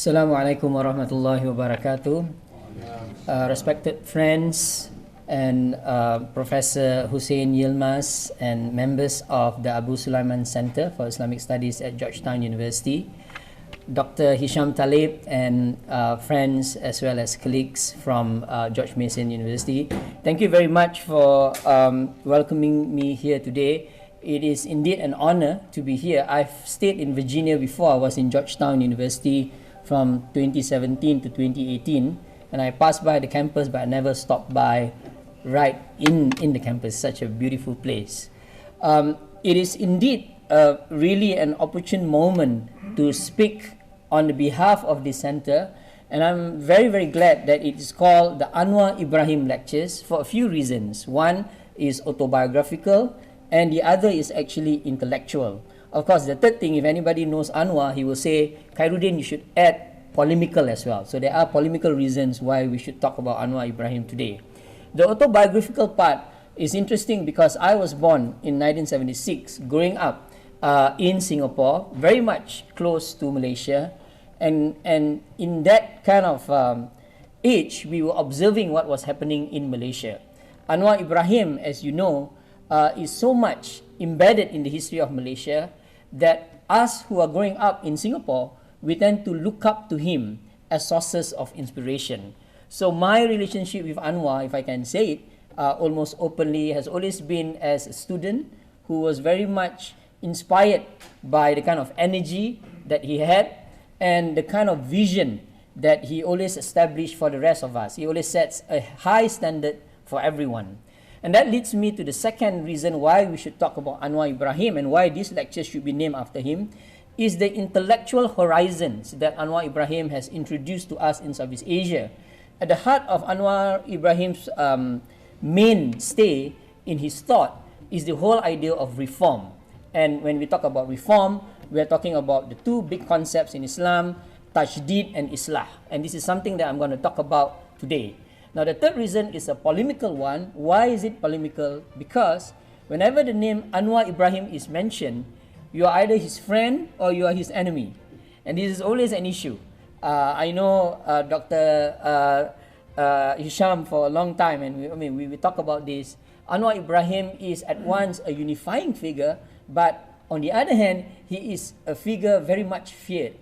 Assalamualaikum warahmatullahi wabarakatuh. Respected friends and Professor Hussein Yilmaz and members of the Abu Sulaiman Center for Islamic Studies at Georgetown University, Dr. Hisham Talib and friends as well as colleagues from George Mason University. Thank you very much for welcoming me here today. It is indeed an honor to be here. I've stayed in Virginia before. I was in Georgetown University from 2017 to 2018, and I passed by the campus, but I never stopped by right in the campus. Such a beautiful place. It is indeed really an opportune moment to speak on the behalf of this center, and I'm very, very glad that it is called the Anwar Ibrahim Lectures for a few reasons. One is autobiographical, and the other is actually intellectual. Of course, the third thing, if anybody knows Anwar, he will say, Khairuddin, you should add polemical as well. So there are polemical reasons why we should talk about Anwar Ibrahim today. The autobiographical part is interesting because I was born in 1976, growing up in Singapore, very much close to Malaysia. And in that kind of age, we were observing what was happening in Malaysia. Anwar Ibrahim, as you know, is so much embedded in the history of Malaysia that us who are growing up in Singapore, we tend to look up to him as sources of inspiration. So my relationship with Anwar, if I can say it, almost openly, has always been as a student who was very much inspired by the kind of energy that he had and the kind of vision that he always established for the rest of us. He always sets a high standard for everyone. And that leads me to the second reason why we should talk about Anwar Ibrahim and why this lecture should be named after him, is the intellectual horizons that Anwar Ibrahim has introduced to us in Southeast Asia. At the heart of Anwar Ibrahim's mainstay in his thought is the whole idea of reform. And when we talk about reform, we are talking about the two big concepts in Islam, tajdeed and islah. And this is something that I'm going to talk about today. Now, the third reason is a polemical one. Why is it polemical? Because whenever the name Anwar Ibrahim is mentioned, you are either his friend or you are his enemy. And this is always an issue. I know Dr. Hisham for a long time, and we talk about this. Anwar Ibrahim is at once a unifying figure, but on the other hand, he is a figure very much feared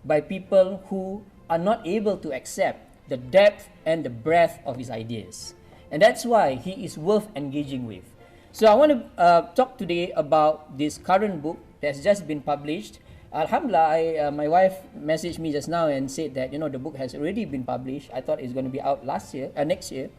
by people who are not able to accept the depth and the breadth of his ideas. And that's why he is worth engaging with. So I want to talk today about this current book that's just been published. Alhamdulillah, my wife messaged me just now and said that, the book has already been published. I thought it's going to be out next year,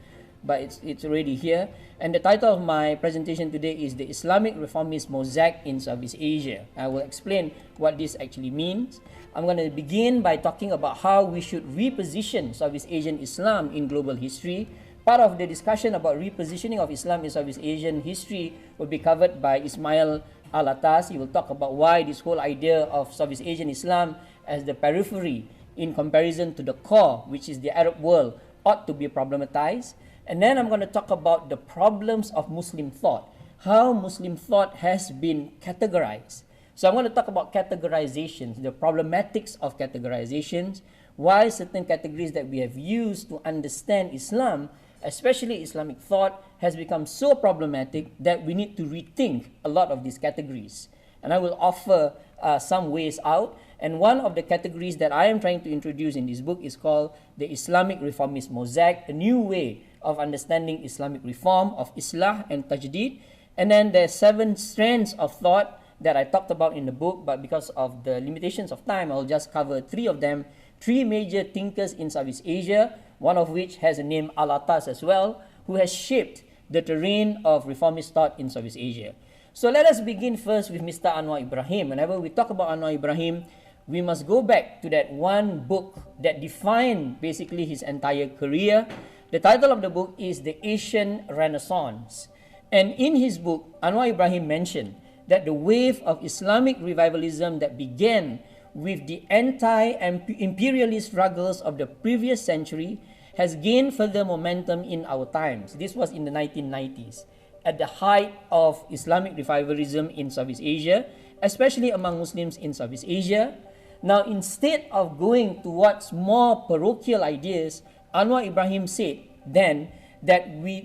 but it's already here. And the title of my presentation today is The Islamic Reformist Mosaic in Southeast Asia. I will explain what this actually means. I'm going to begin by talking about how we should reposition Southeast Asian Islam in global history. Part of the discussion about repositioning of Islam in Southeast Asian history will be covered by Ismail Alatas. He will talk about why this whole idea of Southeast Asian Islam as the periphery in comparison to the core, which is the Arab world, ought to be problematized. And then I'm going to talk about the problems of Muslim thought, how Muslim thought has been categorized. So I'm going to talk about categorizations, the problematics of categorizations, why certain categories that we have used to understand Islam, especially Islamic thought, has become so problematic that we need to rethink a lot of these categories. And I will offer some ways out. And one of the categories that I am trying to introduce in this book is called the Islamic Reformist Mosaic, a new way of understanding Islamic reform, of Islah and Tajdeed. And then there's 7 strands of thought that I talked about in the book, but because of the limitations of time, I'll just cover 3 of them. 3 major thinkers in Southeast Asia, one of which has a name Alatas as well, who has shaped the terrain of reformist thought in Southeast Asia. So let us begin first with Mr. Anwar Ibrahim. Whenever we talk about Anwar Ibrahim, we must go back to that one book that defined basically his entire career. The title of the book is The Asian Renaissance. And in his book, Anwar Ibrahim mentioned that the wave of Islamic revivalism that began with the anti-imperialist struggles of the previous century has gained further momentum in our times. This was in the 1990s, at the height of Islamic revivalism in Southeast Asia, especially among Muslims in Southeast Asia. Now, instead of going towards more parochial ideas, Anwar Ibrahim said then that we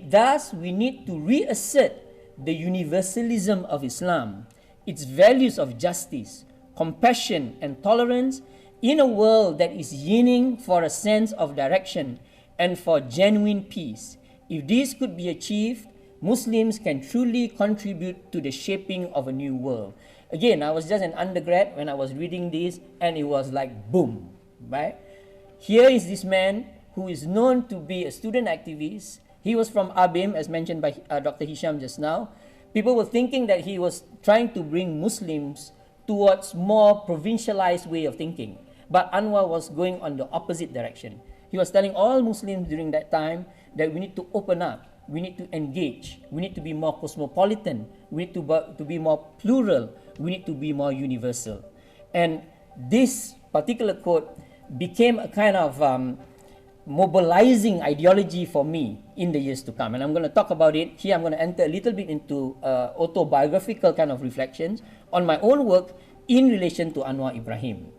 need to reassert the universalism of Islam, its values of justice, compassion, and tolerance in a world that is yearning for a sense of direction and for genuine peace. If this could be achieved, Muslims can truly contribute to the shaping of a new world. Again, I was just an undergrad when I was reading this, and it was like boom, right? Here is this man who is known to be a student activist. He was from ABIM, as mentioned by Dr. Hisham just now. People were thinking that he was trying to bring Muslims towards more provincialized way of thinking. But Anwar was going on the opposite direction. He was telling all Muslims during that time that we need to open up, we need to engage, we need to be more cosmopolitan, we need to be more plural, we need to be more universal. And this particular quote became a kind of mobilizing ideology for me in the years to come. And I'm going to talk about it. Here I'm going to enter a little bit into autobiographical kind of reflections on my own work in relation to Anwar Ibrahim.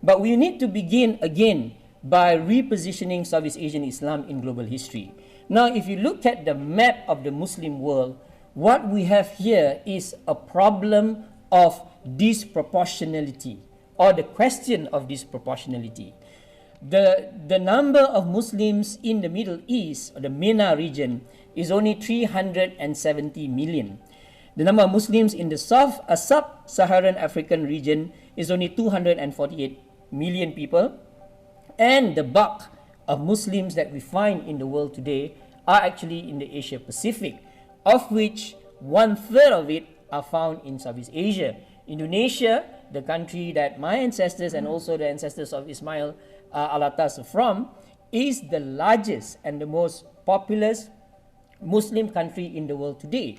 But we need to begin again by repositioning Southeast Asian Islam in global history. Now, if you look at the map of the Muslim world, what we have here is a problem of disproportionality, or the question of disproportionality. The number of Muslims in the Middle East, or the MENA region, is only 370 million. The number of Muslims in the sub-Saharan African region is only 248 million people. And the bulk of Muslims that we find in the world today are actually in the Asia Pacific, of which 1/3 of it are found in Southeast Asia. Indonesia, the country that my ancestors and also the ancestors of Ismail Alatas are from, is the largest and the most populous Muslim country in the world today.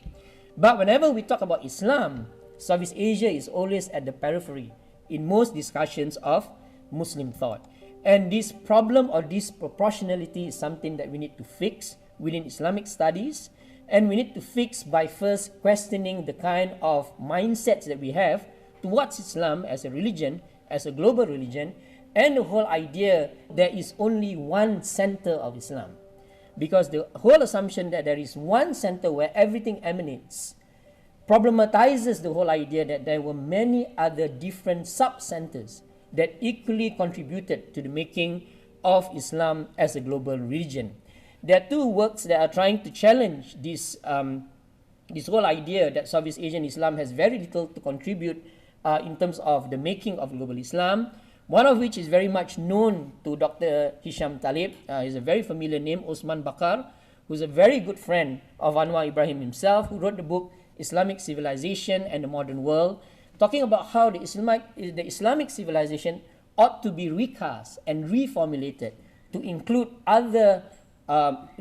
But whenever we talk about Islam, Southeast Asia is always at the periphery in most discussions of Muslim thought. And this problem or disproportionality is something that we need to fix within Islamic studies, and we need to fix by first questioning the kind of mindsets that we have towards Islam as a religion, as a global religion, and the whole idea there is only one center of Islam. Because the whole assumption that there is one center where everything emanates problematizes the whole idea that there were many other different sub-centers that equally contributed to the making of Islam as a global religion. There are two works that are trying to challenge this whole idea that Southeast Asian Islam has very little to contribute in terms of the making of global Islam. One of which is very much known to Dr. Hisham Talib. He's a very familiar name, Osman Bakar, who's a very good friend of Anwar Ibrahim himself, who wrote the book Islamic Civilization and the Modern World, talking about how the Islamic civilization ought to be recast and reformulated to include other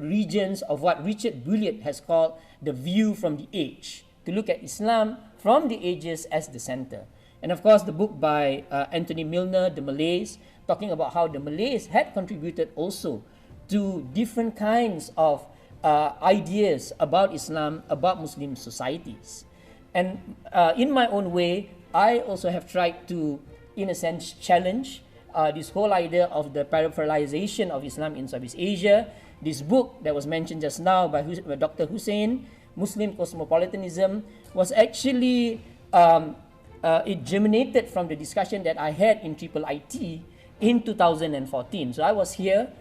regions of what Richard Bulliet has called the view from the age, to look at Islam from the ages as the center. And of course, the book by Anthony Milner, The Malays, talking about how the Malays had contributed also to different kinds of ideas about Islam, about Muslim societies. And in my own way, I also have tried to, in a sense, challenge this whole idea of the peripheralization of Islam in Southeast Asia. This book that was mentioned just now by Dr. Hussein, Muslim Cosmopolitanism, was actually, it germinated from the discussion that I had in IIIT in 2014. So I was here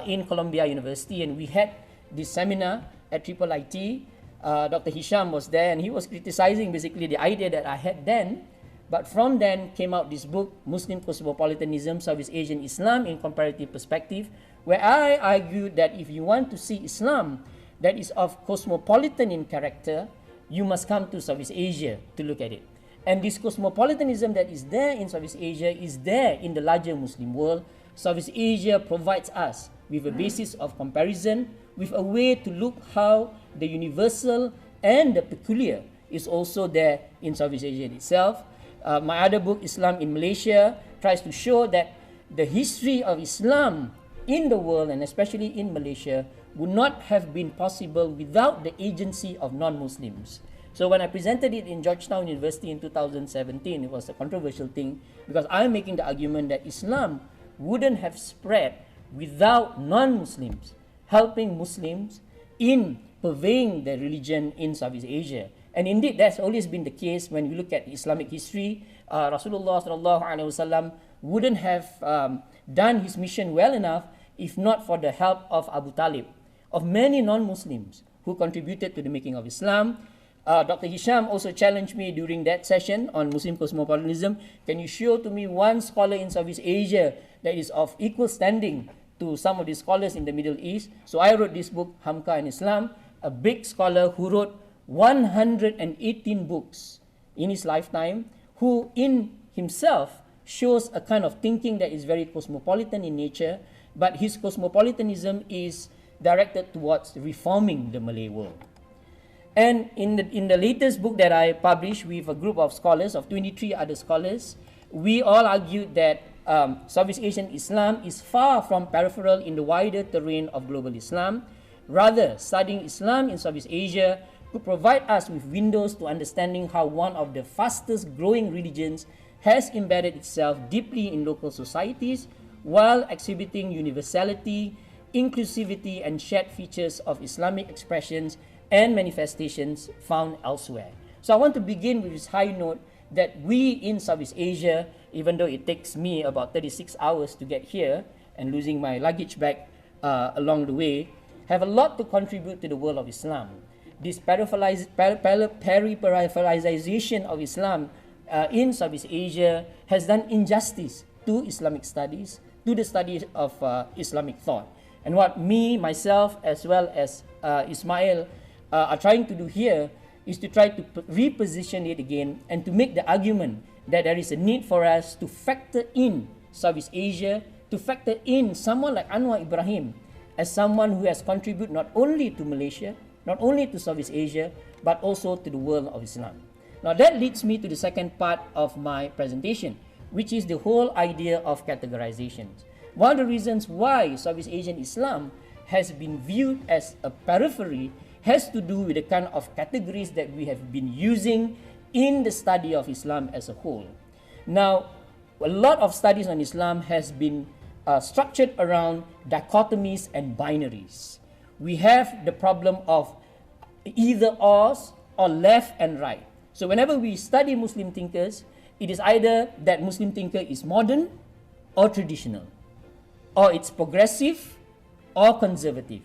in Columbia University, and we had this seminar at IIIT. Dr. Hisham was there, and he was criticizing basically the idea that I had then. But from then came out this book, Muslim Cosmopolitanism, Southeast Asian Islam in Comparative Perspective, where I argued that if you want to see Islam that is of cosmopolitan in character, you must come to Southeast Asia to look at it. And this cosmopolitanism that is there in Southeast Asia is there in the larger Muslim world. Southeast Asia provides us with a basis of comparison, with a way to look how the universal and the peculiar is also there in Southeast Asia itself. My other book, Islam in Malaysia, tries to show that the history of Islam in the world, and especially in Malaysia, would not have been possible without the agency of non-Muslims. So when I presented it in Georgetown University in 2017, it was a controversial thing because I'm making the argument that Islam wouldn't have spread without non-Muslims helping Muslims in purveying the religion in Southeast Asia. And indeed, that's always been the case when we look at Islamic history. Rasulullah sallallahu alaihi wasallam wouldn't have done his mission well enough if not for the help of Abu Talib, of many non-Muslims who contributed to the making of Islam. Dr. Hisham also challenged me during that session on Muslim cosmopolitanism. Can you show to me one scholar in Southeast Asia that is of equal standing to some of the scholars in the Middle East? So I wrote this book, Hamka and Islam, a big scholar who wrote 118 books in his lifetime, who in himself shows a kind of thinking that is very cosmopolitan in nature, but his cosmopolitanism is directed towards reforming the Malay world. And in the latest book that I published with a group of scholars, of 23 other scholars, we all argued that Southeast Asian Islam is far from peripheral in the wider terrain of global Islam. Rather, studying Islam in Southeast Asia could provide us with windows to understanding how one of the fastest growing religions has embedded itself deeply in local societies while exhibiting universality, inclusivity, and shared features of Islamic expressions and manifestations found elsewhere. So I want to begin with this high note that we in Southeast Asia, even though it takes me about 36 hours to get here and losing my luggage bag along the way, have a lot to contribute to the world of Islam. This peripheralization of Islam in Southeast Asia has done injustice to Islamic studies, to the study of Islamic thought. And what me, myself, as well as Ismail are trying to do here is to try to reposition it again and to make the argument that there is a need for us to factor in Southeast Asia, to factor in someone like Anwar Ibrahim as someone who has contributed not only to Malaysia, not only to Southeast Asia, but also to the world of Islam. Now that leads me to the second part of my presentation, which is the whole idea of categorizations. One of the reasons why Southeast Asian Islam has been viewed as a periphery has to do with the kind of categories that we have been using in the study of Islam as a whole. Now, a lot of studies on Islam has been structured around dichotomies and binaries. We have the problem of either ors or left and right. So whenever we study Muslim thinkers, it is either that Muslim thinker is modern or traditional, or it's progressive or conservative.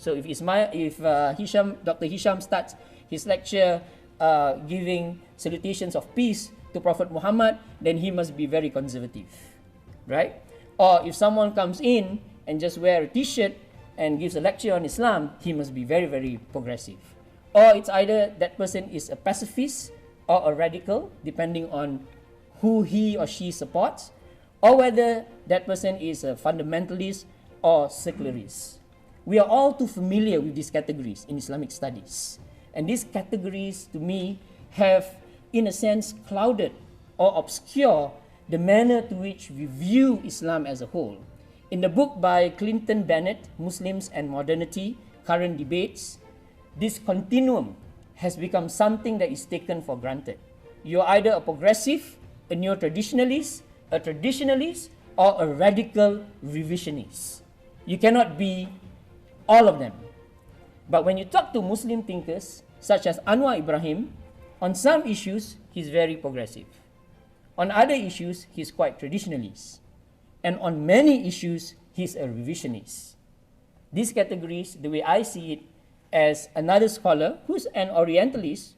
So if Dr. Hisham starts his lecture giving salutations of peace to Prophet Muhammad, then he must be very conservative, right? Or if someone comes in and just wear a t-shirt and gives a lecture on Islam, he must be very, very progressive. Or it's either that person is a pacifist or a radical, depending on who he or she supports, or whether that person is a fundamentalist or secularist. We are all too familiar with these categories in Islamic studies. And these categories, to me, have, in a sense, clouded or obscure the manner to which we view Islam as a whole. In the book by Clinton Bennett, Muslims and Modernity, Current Debates, this continuum has become something that is taken for granted. You're either a progressive, a neo-traditionalist, a traditionalist, or a radical revisionist. You cannot be all of them. But when you talk to Muslim thinkers, such as Anwar Ibrahim, on some issues, he's very progressive. On other issues, he's quite traditionalist. And on many issues, he's a revisionist. These categories, the way I see it, as another scholar who's an Orientalist,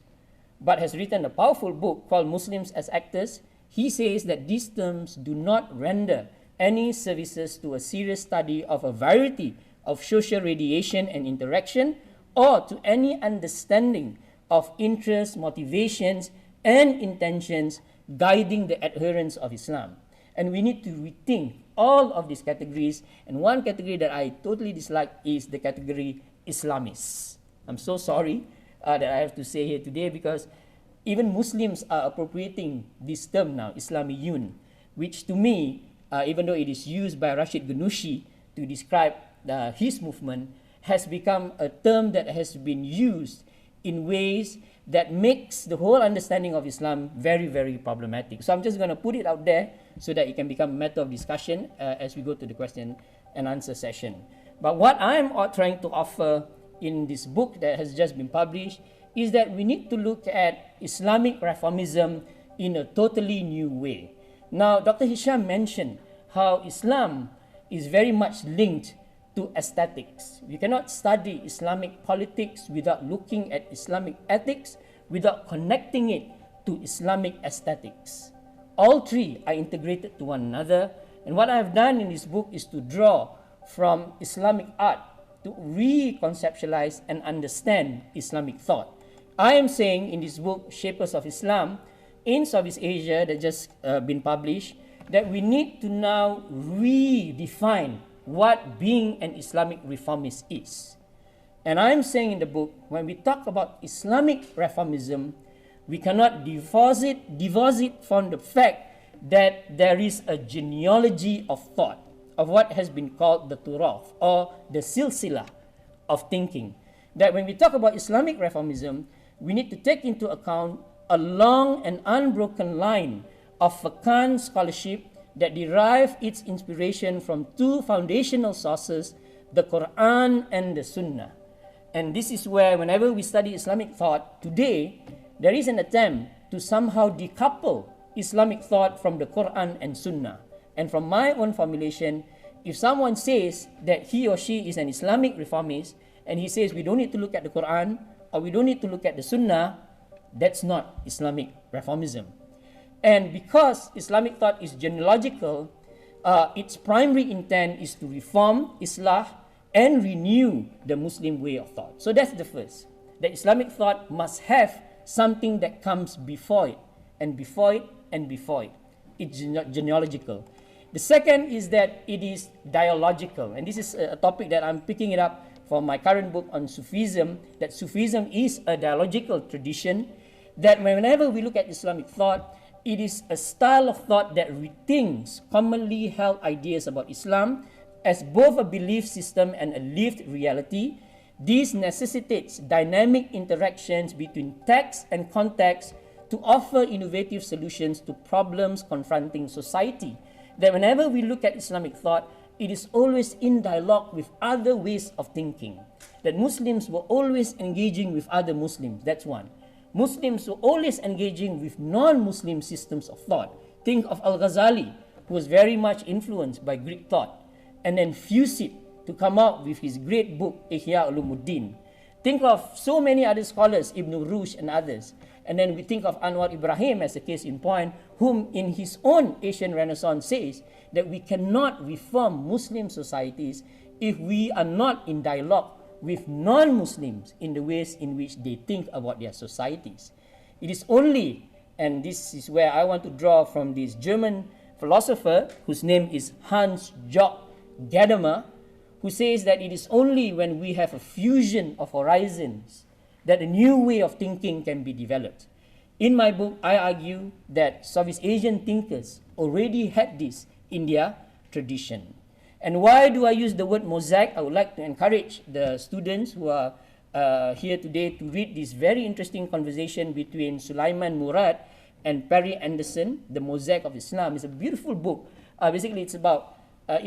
but has written a powerful book called Muslims as Actors, he says that these terms do not render any services to a serious study of a variety of social radiation and interaction, or to any understanding of interests, motivations, and intentions guiding the adherents of Islam. And we need to rethink all of these categories. And one category that I totally dislike is the category Islamists. I'm so sorry that I have to say here today, because even Muslims are appropriating this term now, Islamiyun, which to me, even though it is used by Rashid Ghanouchi to describe his movement, has become a term that has been used in ways that makes the whole understanding of Islam very, very problematic. So I'm just going to put it out there so that it can become a matter of discussion as we go to the question and answer session. But what I'm trying to offer in this book that has just been published is that we need to look at Islamic reformism in a totally new way. Now, Dr. Hisham mentioned how Islam is very much linked to aesthetics. We cannot study Islamic politics without looking at Islamic ethics, without connecting it to Islamic aesthetics. All three are integrated to one another, and what I have done in this book is to draw from Islamic art to reconceptualize and understand Islamic thought. I am saying in this book, Shapers of Islam, in Southeast Asia that just been published, that we need to now redefine what being an Islamic reformist is. And I'm saying in the book, when we talk about Islamic reformism, we cannot divorce it from the fact that there is a genealogy of thought, of what has been called the Turath, or the silsila of thinking. That when we talk about Islamic reformism, we need to take into account a long and unbroken line of Fiqh scholarship that derive its inspiration from two foundational sources, the Quran and the Sunnah. And this is where, whenever we study Islamic thought today, there is an attempt to somehow decouple Islamic thought from the Quran and Sunnah. And from my own formulation, if someone says that he or she is an Islamic reformist, and he says we don't need to look at the Quran or we don't need to look at the Sunnah, that's not Islamic reformism. And because Islamic thought is genealogical, its primary intent is to reform, islah, and renew the Muslim way of thought. So that's the first. That Islamic thought must have something that comes before it, and before it, and before it. It's genealogical. The second is that it is dialogical. And this is a topic that I'm picking it up from my current book on Sufism, that Sufism is a dialogical tradition, that whenever we look at Islamic thought, it is a style of thought that rethinks commonly held ideas about Islam as both a belief system and a lived reality. This necessitates dynamic interactions between text and context to offer innovative solutions to problems confronting society. That whenever we look at Islamic thought, it is always in dialogue with other ways of thinking. That Muslims were always engaging with other Muslims, that's one. Muslims were always engaging with non-Muslim systems of thought. Think of Al-Ghazali, who was very much influenced by Greek thought, and then fused it to come out with his great book, Ihya Ulumuddin. Think of so many other scholars, Ibn Rushd and others. And then we think of Anwar Ibrahim as a case in point, whom in his own Asian Renaissance says that we cannot reform Muslim societies if we are not in dialogue with non-Muslims in the ways in which they think about their societies. It is only, and this is where I want to draw from this German philosopher whose name is Hans-Georg Gadamer, who says that it is only when we have a fusion of horizons that a new way of thinking can be developed. In my book, I argue that Southeast Asian thinkers already had this in their tradition. And why do I use the word mosaic? I would like to encourage the students who are here today to read this very interesting conversation between Sulaiman Murad and Perry Anderson, The Mosaic of Islam. It's a beautiful book. Basically, it's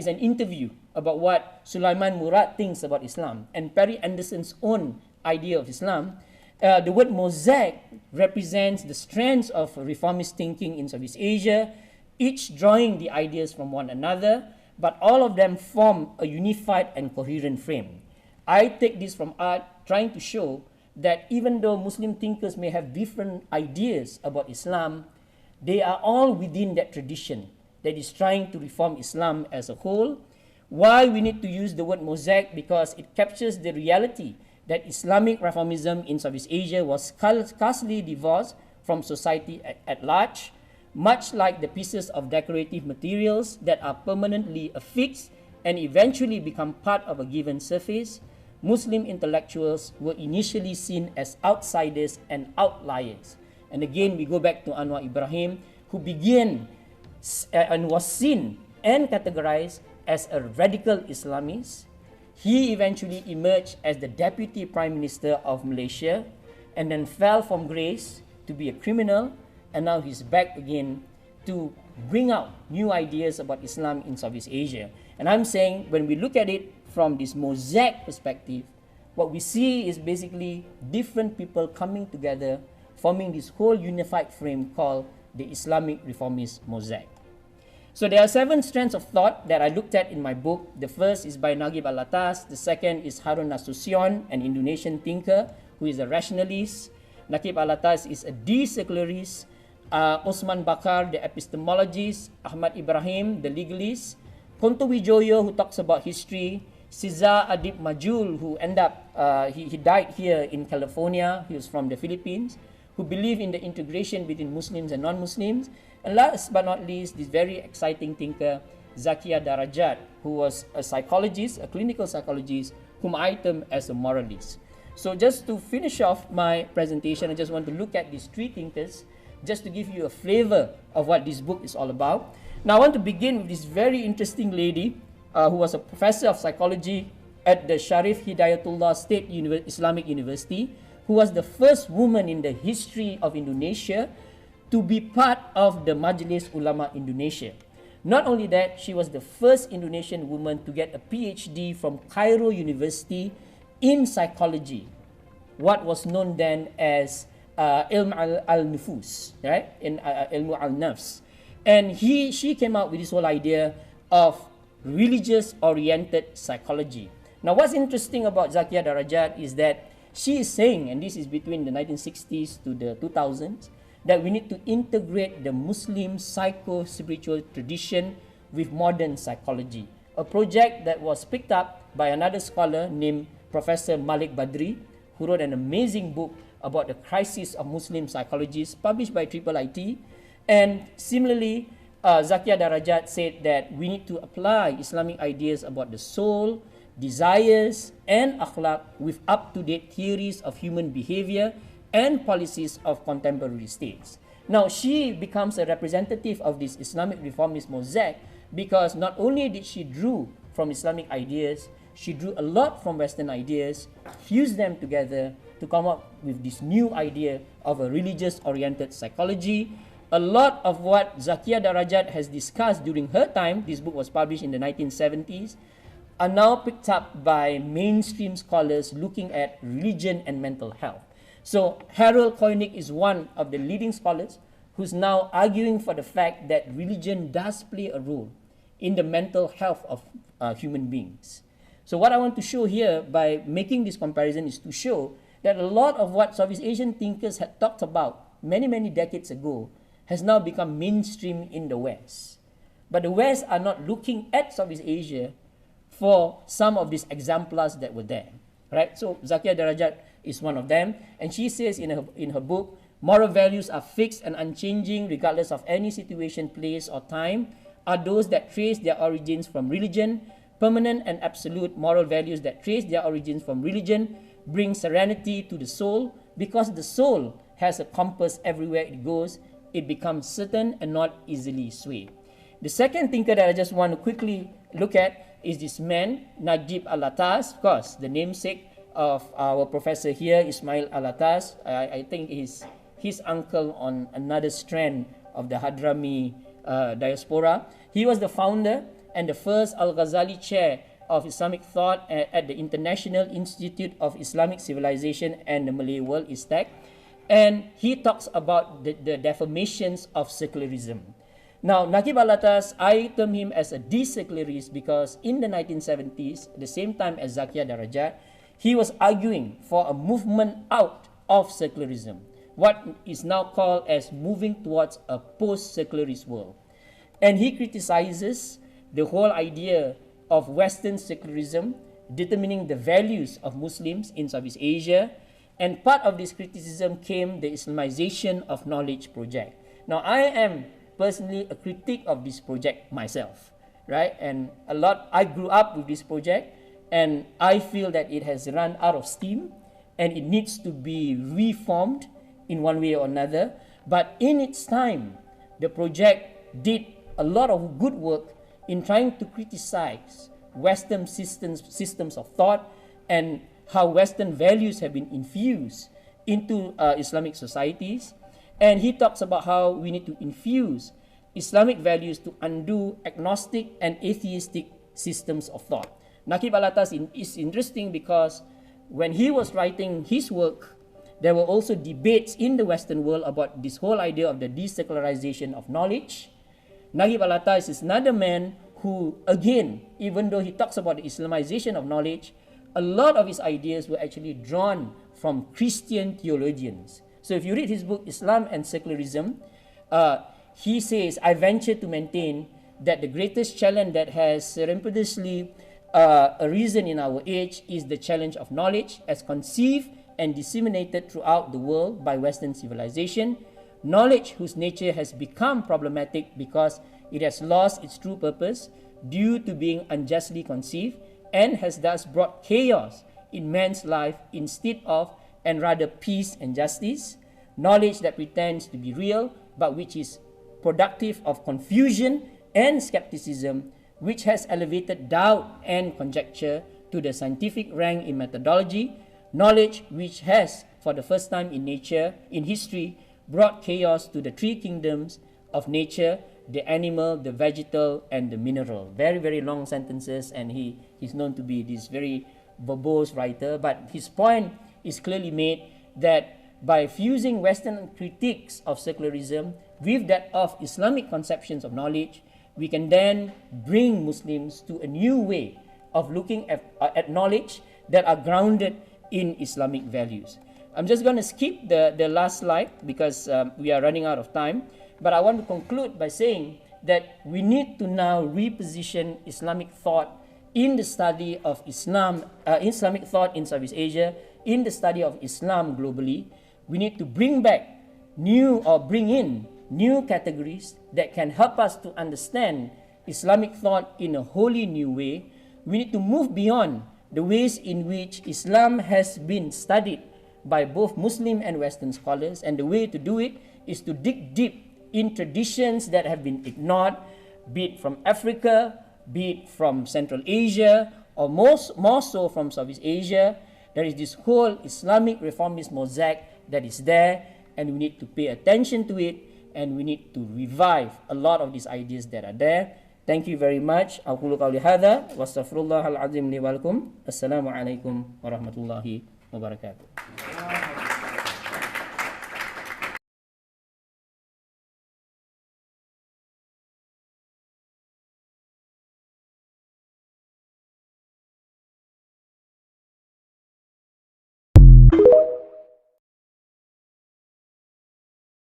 an interview about what Sulaiman Murad thinks about Islam and Perry Anderson's own idea of Islam. The word mosaic represents the strands of reformist thinking in Southeast Asia, each drawing the ideas from one another, but all of them form a unified and coherent frame. I take this from art, trying to show that even though Muslim thinkers may have different ideas about Islam, they are all within that tradition that is trying to reform Islam as a whole. Why we need to use the word mosaic? Because it captures the reality that Islamic reformism in Southeast Asia was scarcely divorced from society at large, much like the pieces of decorative materials that are permanently affixed and eventually become part of a given surface. Muslim intellectuals were initially seen as outsiders and outliers. And again, we go back to Anwar Ibrahim, who began and was seen and categorized as a radical Islamist. He eventually emerged as the Deputy Prime Minister of Malaysia, and then fell from grace to be a criminal, and now he's back again to bring out new ideas about Islam in Southeast Asia. And I'm saying when we look at it from this mosaic perspective, what we see is basically different people coming together, forming this whole unified frame called the Islamic reformist mosaic. So there are 7 strands of thought that I looked at in my book. The first is by Naguib Alatas. The second is Harun Nasution, an Indonesian thinker who is a rationalist. Naguib Alatas is a de-secularist. Osman Bakar, the epistemologist. Ahmad Ibrahim, the legalist. Konto Wijoyo, who talks about history. Siza Adib Majul, who he died here in California. He was from the Philippines, who believed in the integration between Muslims and non-Muslims. And last but not least, this very exciting thinker, Zakia Darajat, who was a psychologist, a clinical psychologist, whom I term as a moralist. So just to finish off my presentation, I just want to look at these 3 thinkers, just to give you a flavor of what this book is all about. Now I want to begin with this very interesting lady, who was a professor of psychology at the Sharif Hidayatullah State Islamic University, who was the first woman in the history of Indonesia to be part of the Majlis Ulama Indonesia. Not only that, she was the first Indonesian woman to get a PhD from Cairo University in psychology, what was known then as Ilm al-Nufus, right? In Ilmu al-Nafs. And she came out with this whole idea of religious-oriented psychology. Now, what's interesting about Zakia Darajat is that she is saying, and this is between the 1960s to the 2000s, that we need to integrate the Muslim psycho-spiritual tradition with modern psychology. A project that was picked up by another scholar named Professor Malik Badri, who wrote an amazing book about the crisis of Muslim psychologists, published by IIIT. And similarly, Zakia Darajat said that we need to apply Islamic ideas about the soul, desires, and akhlaq with up-to-date theories of human behavior and policies of contemporary states. Now, she becomes a representative of this Islamic reformist mosaic because not only did she drew from Islamic ideas, she drew a lot from Western ideas, fused them together to come up with this new idea of a religious-oriented psychology. A lot of what Zakia Darajat has discussed during her time, this book was published in the 1970s, are now picked up by mainstream scholars looking at religion and mental health. So Harold Koenig is one of the leading scholars who's now arguing for the fact that religion does play a role in the mental health of human beings. So what I want to show here by making this comparison is to show that a lot of what Southeast Asian thinkers had talked about many, many decades ago has now become mainstream in the West. But the West are not looking at Southeast Asia for some of these exemplars that were there, right? So Zakia Darajat is one of them, and she says in her book, moral values are fixed and unchanging regardless of any situation, place, or time, are those that trace their origins from religion. Permanent and absolute moral values that trace their origins from religion bring serenity to the soul, because the soul has a compass everywhere it goes. It becomes certain and not easily swayed. The second thinker that I just want to quickly look at is this man, Najib Alatas, of course, the namesake of our professor here, Ismail Alatas. I think he's his uncle on another strand of the Hadrami diaspora. He was the founder and the first Al-Ghazali Chair of Islamic Thought at the International Institute of Islamic Civilization and the Malay World, ISTAC. And he talks about the deformations of secularism. Now, Naguib Alatas, I term him as a de-secularist because in the 1970s, at the same time as Zakia Darajat, he was arguing for a movement out of secularism, what is now called as moving towards a post-secularist world. And he criticizes the whole idea of Western secularism determining the values of Muslims in Southeast Asia. And part of this criticism came the Islamization of Knowledge project. Now, I am personally a critic of this project myself, right? And I grew up with this project, and I feel that it has run out of steam and it needs to be reformed in one way or another. But in its time, the project did a lot of good work in trying to criticize Western systems of thought and how Western values have been infused into Islamic societies. And he talks about how we need to infuse Islamic values to undo agnostic and atheistic systems of thought. Naqib al-Atas is interesting because when he was writing his work, there were also debates in the Western world about this whole idea of the desecularization of knowledge. Naqib al-Atas is another man who, again, even though he talks about the Islamization of knowledge, a lot of his ideas were actually drawn from Christian theologians. So if you read his book, Islam and Secularism, he says, I venture to maintain that the greatest challenge that has serendipitously arisen in our age is the challenge of knowledge as conceived and disseminated throughout the world by Western civilization, knowledge whose nature has become problematic because it has lost its true purpose due to being unjustly conceived and has thus brought chaos in man's life instead of and rather peace and justice, knowledge that pretends to be real but which is productive of confusion and skepticism, which has elevated doubt and conjecture to the scientific rank in methodology, knowledge which has, for the first time in history, brought chaos to the three kingdoms of nature, the animal, the vegetal, and the mineral. Very, very long sentences, and he's known to be this very verbose writer, but his point is clearly made that by fusing Western critiques of secularism with that of Islamic conceptions of knowledge, we can then bring Muslims to a new way of looking at knowledge that are grounded in Islamic values. I'm just going to skip the last slide because we are running out of time, but I want to conclude by saying that we need to now reposition Islamic thought in the study of Islam, Islamic thought in Southeast Asia, in the study of Islam globally. We need to bring in new categories that can help us to understand Islamic thought in a wholly new way. We need to move beyond the ways in which Islam has been studied by both Muslim and Western scholars, and the way to do it is to dig deep in traditions that have been ignored, be it from Africa, be it from Central Asia, or more so from Southeast Asia. There is this whole Islamic reformist mosaic that is there, and we need to pay attention to it, and we need to revive a lot of these ideas that are there. Thank you very much. Aqulu qawli hadha wa astaghfirullahal azim li wa lakum. Assalamu alaikum warahmatullahi wabarakatuh.